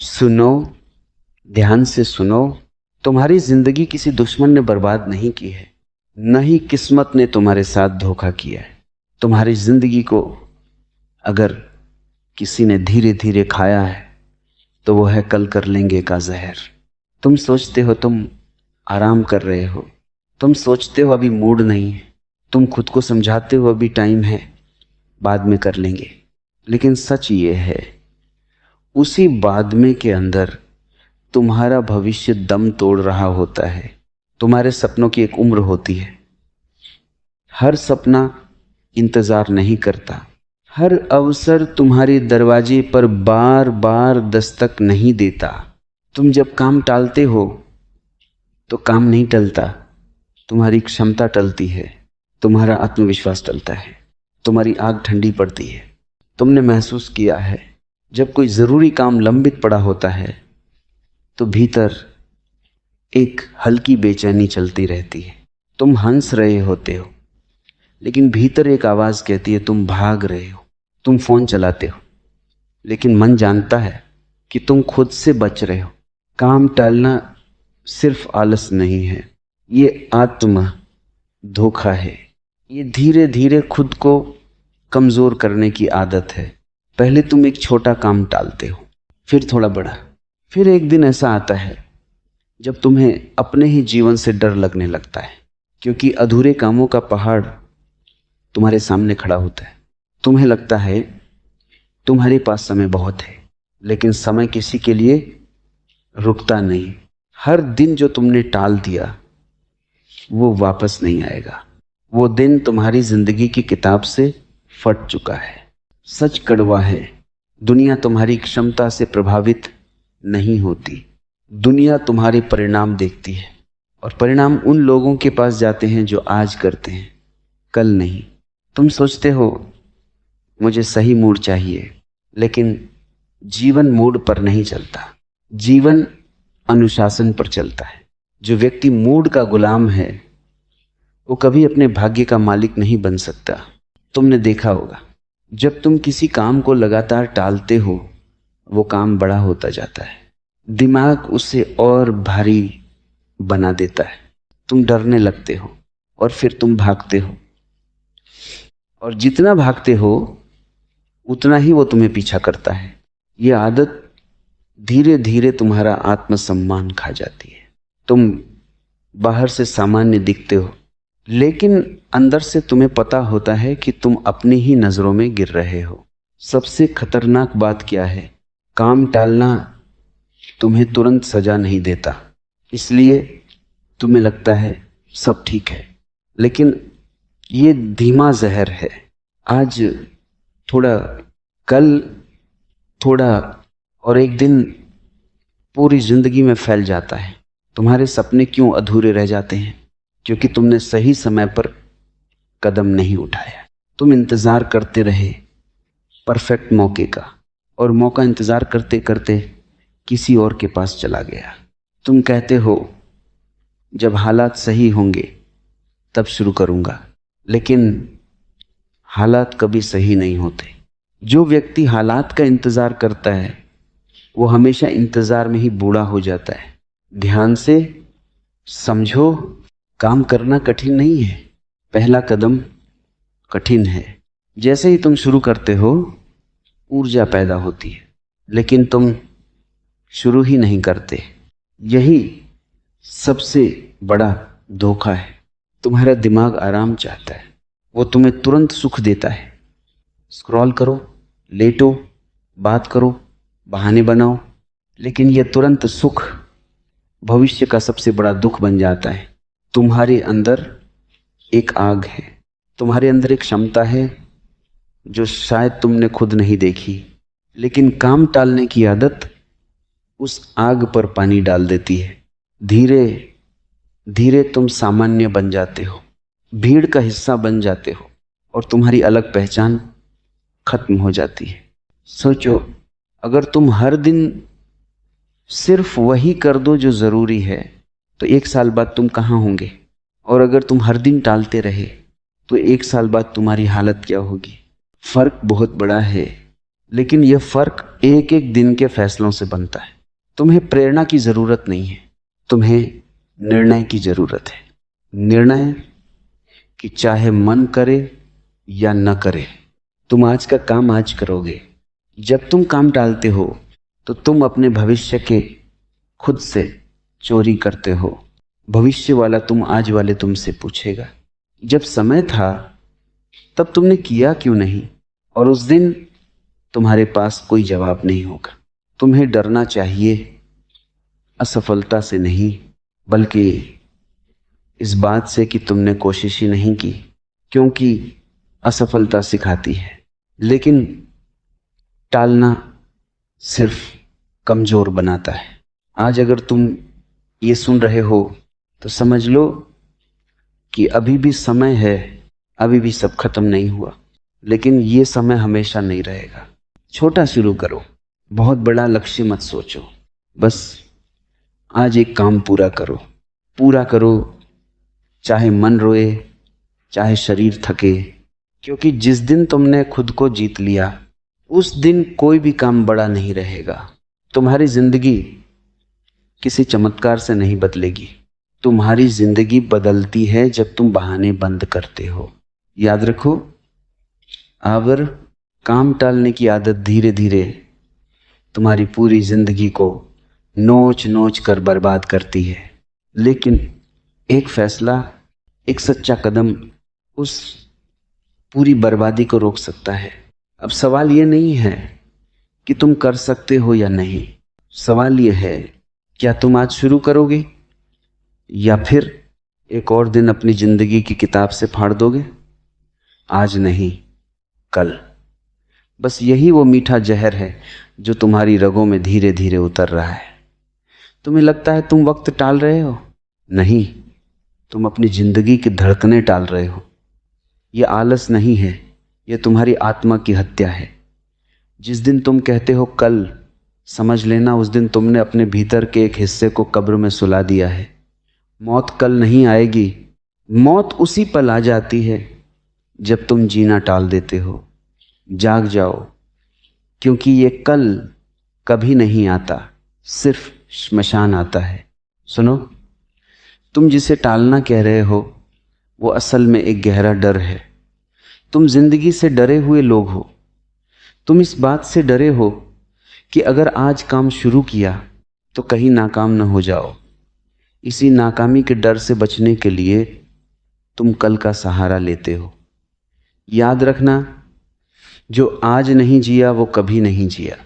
सुनो, ध्यान से सुनो। तुम्हारी जिंदगी किसी दुश्मन ने बर्बाद नहीं की है, न ही किस्मत ने तुम्हारे साथ धोखा किया है। तुम्हारी जिंदगी को अगर किसी ने धीरे धीरे खाया है तो वो है कल कर लेंगे का जहर। तुम सोचते हो तुम आराम कर रहे हो, तुम सोचते हो अभी मूड नहीं है, तुम खुद को समझाते हो अभी टाइम है, बाद में कर लेंगे। लेकिन सच ये है, उसी बाद में के अंदर तुम्हारा भविष्य दम तोड़ रहा होता है। तुम्हारे सपनों की एक उम्र होती है। हर सपना इंतजार नहीं करता, हर अवसर तुम्हारे दरवाजे पर बार बार दस्तक नहीं देता। तुम जब काम टालते हो तो काम नहीं टलता, तुम्हारी क्षमता टलती है, तुम्हारा आत्मविश्वास टलता है, तुम्हारी आग ठंडी पड़ती है। तुमने महसूस किया है, जब कोई ज़रूरी काम लंबित पड़ा होता है तो भीतर एक हल्की बेचैनी चलती रहती है। तुम हंस रहे होते हो, लेकिन भीतर एक आवाज़ कहती है तुम भाग रहे हो। तुम फ़ोन चलाते हो, लेकिन मन जानता है कि तुम खुद से बच रहे हो। काम टालना सिर्फ आलस नहीं है, ये आत्म धोखा है। ये धीरे धीरे खुद को कमज़ोर करने की आदत है। पहले तुम एक छोटा काम टालते हो, फिर थोड़ा बड़ा, फिर एक दिन ऐसा आता है जब तुम्हें अपने ही जीवन से डर लगने लगता है, क्योंकि अधूरे कामों का पहाड़ तुम्हारे सामने खड़ा होता है। तुम्हें लगता है तुम्हारे पास समय बहुत है, लेकिन समय किसी के लिए रुकता नहीं। हर दिन जो तुमने टाल दिया वो वापस नहीं आएगा। वो दिन तुम्हारी जिंदगी की किताब से फट चुका है। सच कड़वा है, दुनिया तुम्हारी क्षमता से प्रभावित नहीं होती। दुनिया तुम्हारे परिणाम देखती है, और परिणाम उन लोगों के पास जाते हैं जो आज करते हैं, कल नहीं। तुम सोचते हो मुझे सही मूड चाहिए, लेकिन जीवन मूड पर नहीं चलता, जीवन अनुशासन पर चलता है। जो व्यक्ति मूड का गुलाम है वो कभी अपने भाग्य का मालिक नहीं बन सकता। तुमने देखा होगा, जब तुम किसी काम को लगातार टालते हो वो काम बड़ा होता जाता है, दिमाग उसे और भारी बना देता है। तुम डरने लगते हो और फिर तुम भागते हो, और जितना भागते हो उतना ही वो तुम्हें पीछा करता है। ये आदत धीरे धीरे तुम्हारा आत्मसम्मान खा जाती है। तुम बाहर से सामान्य दिखते हो, लेकिन अंदर से तुम्हें पता होता है कि तुम अपनी ही नज़रों में गिर रहे हो। सबसे खतरनाक बात क्या है, काम टालना तुम्हें तुरंत सजा नहीं देता, इसलिए तुम्हें लगता है सब ठीक है, लेकिन ये धीमा जहर है। आज थोड़ा, कल थोड़ा, और एक दिन पूरी जिंदगी में फैल जाता है। तुम्हारे सपने क्यों अधूरे रह जाते हैं? क्योंकि तुमने सही समय पर कदम नहीं उठाया। तुम इंतज़ार करते रहे परफेक्ट मौके का, और मौका इंतज़ार करते करते किसी और के पास चला गया। तुम कहते हो जब हालात सही होंगे तब शुरू करूँगा, लेकिन हालात कभी सही नहीं होते। जो व्यक्ति हालात का इंतज़ार करता है वो हमेशा इंतज़ार में ही बूढ़ा हो जाता है। ध्यान से समझो, काम करना कठिन नहीं है, पहला कदम कठिन है। जैसे ही तुम शुरू करते हो ऊर्जा पैदा होती है, लेकिन तुम शुरू ही नहीं करते। यही सबसे बड़ा धोखा है। तुम्हारा दिमाग आराम चाहता है, वो तुम्हें तुरंत सुख देता है। स्क्रॉल करो, लेटो, बात करो, बहाने बनाओ, लेकिन यह तुरंत सुख भविष्य का सबसे बड़ा दुख बन जाता है। तुम्हारे अंदर एक आग है, तुम्हारे अंदर एक क्षमता है जो शायद तुमने खुद नहीं देखी, लेकिन काम टालने की आदत उस आग पर पानी डाल देती है। धीरे धीरे तुम सामान्य बन जाते हो, भीड़ का हिस्सा बन जाते हो, और तुम्हारी अलग पहचान खत्म हो जाती है। सोचो, अगर तुम हर दिन सिर्फ वही कर दो जो ज़रूरी है तो एक साल बाद तुम कहाँ होंगे? और अगर तुम हर दिन टालते रहे तो एक साल बाद तुम्हारी हालत क्या होगी? फ़र्क बहुत बड़ा है। लेकिन यह फर्क एक एक दिन के फैसलों से बनता है। तुम्हें प्रेरणा की जरूरत नहीं है, तुम्हें निर्णय की जरूरत है। निर्णय कि चाहे मन करे या न करे, तुम आज का काम आज करोगे। जब तुम काम टालते हो तो तुम अपने भविष्य के खुद से चोरी करते हो। भविष्य वाला तुम आज वाले तुमसे पूछेगा, जब समय था तब तुमने किया क्यों नहीं, और उस दिन तुम्हारे पास कोई जवाब नहीं होगा। तुम्हें डरना चाहिए असफलता से नहीं, बल्कि इस बात से कि तुमने कोशिश ही नहीं की, क्योंकि असफलता सिखाती है, लेकिन टालना सिर्फ कमजोर बनाता है। आज अगर तुम ये सुन रहे हो तो समझ लो कि अभी भी समय है, अभी भी सब खत्म नहीं हुआ, लेकिन ये समय हमेशा नहीं रहेगा। छोटा शुरू करो, बहुत बड़ा लक्ष्य मत सोचो। बस आज एक काम पूरा करो, चाहे मन रोए, चाहे शरीर थके, क्योंकि जिस दिन तुमने खुद को जीत लिया उस दिन कोई भी काम बड़ा नहीं रहेगा। तुम्हारी जिंदगी किसी चमत्कार से नहीं बदलेगी। तुम्हारी जिंदगी बदलती है जब तुम बहाने बंद करते हो। याद रखो, अगर काम टालने की आदत धीरे धीरे तुम्हारी पूरी जिंदगी को नोच नोच कर बर्बाद करती है, लेकिन एक फैसला, एक सच्चा कदम उस पूरी बर्बादी को रोक सकता है। अब सवाल ये नहीं है कि तुम कर सकते हो या नहीं, सवाल ये है क्या तुम आज शुरू करोगे या फिर एक और दिन अपनी जिंदगी की किताब से फाड़ दोगे। आज नहीं, कल। बस यही वो मीठा जहर है जो तुम्हारी रगों में धीरे धीरे उतर रहा है। तुम्हें लगता है तुम वक्त टाल रहे हो, नहीं, तुम अपनी जिंदगी की धड़कनें टाल रहे हो। यह आलस नहीं है, यह तुम्हारी आत्मा की हत्या है। जिस दिन तुम कहते हो कल, समझ लेना उस दिन तुमने अपने भीतर के एक हिस्से को कब्र में सुला दिया है। मौत कल नहीं आएगी, मौत उसी पल आ जाती है जब तुम जीना टाल देते हो। जाग जाओ, क्योंकि ये कल कभी नहीं आता, सिर्फ श्मशान आता है। सुनो, तुम जिसे टालना कह रहे हो वो असल में एक गहरा डर है। तुम जिंदगी से डरे हुए लोग हो। तुम इस बात से डरे हो कि अगर आज काम शुरू किया तो कहीं नाकाम न हो जाओ। इसी नाकामी के डर से बचने के लिए तुम कल का सहारा लेते हो। याद रखना, जो आज नहीं जिया वो कभी नहीं जिया।